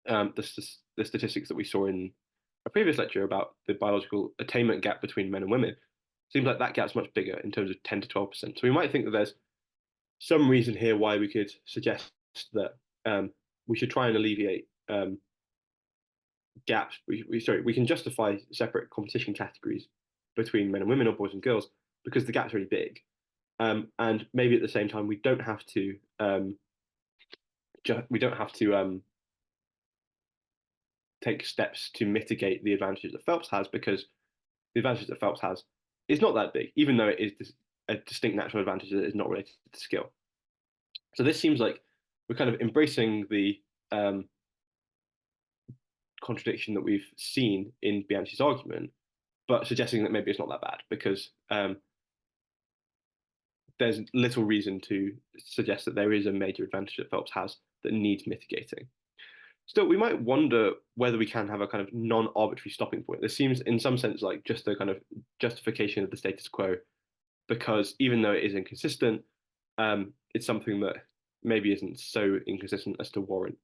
the statistics that we saw in a previous lecture about the biological attainment gap between men and women, seems like that gap's much bigger in terms of 10 to 12%. So we might think that there's some reason here why we could suggest that we should try and alleviate gaps. We can justify separate competition categories between men and women or boys and girls because the gap's really big. And maybe at the same time we don't have to take steps to mitigate the advantages that Phelps has, because the advantages that Phelps has is not that big, even though it is a distinct natural advantage that is not related to skill. So this seems like we're kind of embracing the contradiction that we've seen in Bianchi's argument, but suggesting that maybe it's not that bad because there's little reason to suggest that there is a major advantage that Phelps has that needs mitigating. Still, we might wonder whether we can have a kind of non-arbitrary stopping point. This seems, in some sense, like just a kind of justification of the status quo, because even though it is inconsistent, it's something that maybe isn't so inconsistent as to warrant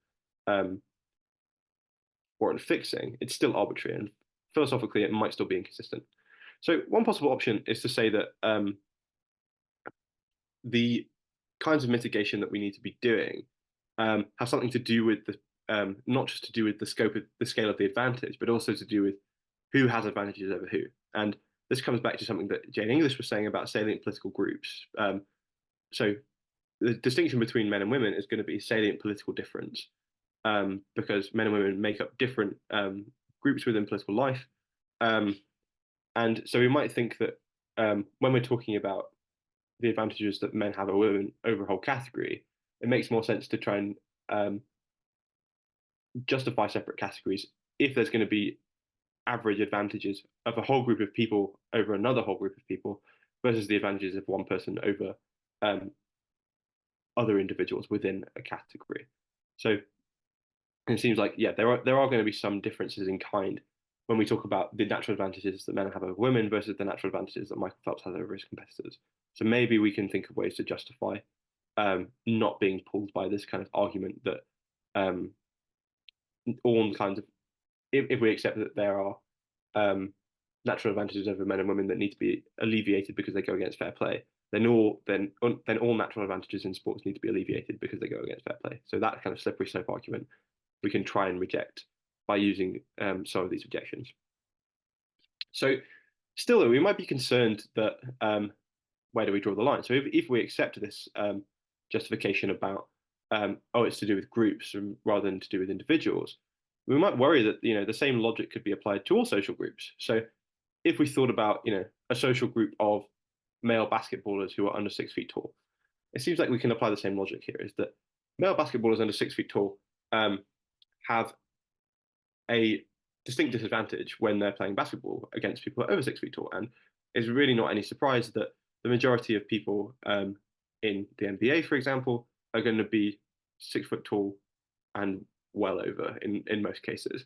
fixing. It's still arbitrary, and philosophically, it might still be inconsistent. So one possible option is to say that the kinds of mitigation that we need to be doing have something to do with the not just to do with the scale of the advantage, but also to do with who has advantages over who. And this comes back to something that Jane English was saying about salient political groups. So the distinction between men and women is going to be salient political difference, because men and women make up different groups within political life. And so we might think that when we're talking about the advantages that men have over women over a whole category, it makes more sense to try and justify separate categories if there's going to be average advantages of a whole group of people over another whole group of people versus the advantages of one person over other individuals within a category. So it seems like, yeah, there are going to be some differences in kind when we talk about the natural advantages that men have over women versus the natural advantages that Michael Phelps has over his competitors. So maybe we can think of ways to justify not being pulled by this kind of argument that all kinds of, if we accept that there are natural advantages over men and women that need to be alleviated because they go against fair play, then all natural advantages in sports need to be alleviated because they go against fair play. So that kind of slippery slope argument we can try and reject by using some of these objections. So still, though, we might be concerned that where do we draw the line? So if we accept this justification about it's to do with groups rather than to do with individuals, we might worry that the same logic could be applied to all social groups. So if we thought about a social group of male basketballers who are under 6 feet tall, it seems like we can apply the same logic here. Is that male basketballers under 6 feet tall have a distinct disadvantage when they're playing basketball against people over 6 feet tall, and it's really not any surprise that the majority of people in the NBA, for example, are going to be 6 foot tall and well over in most cases.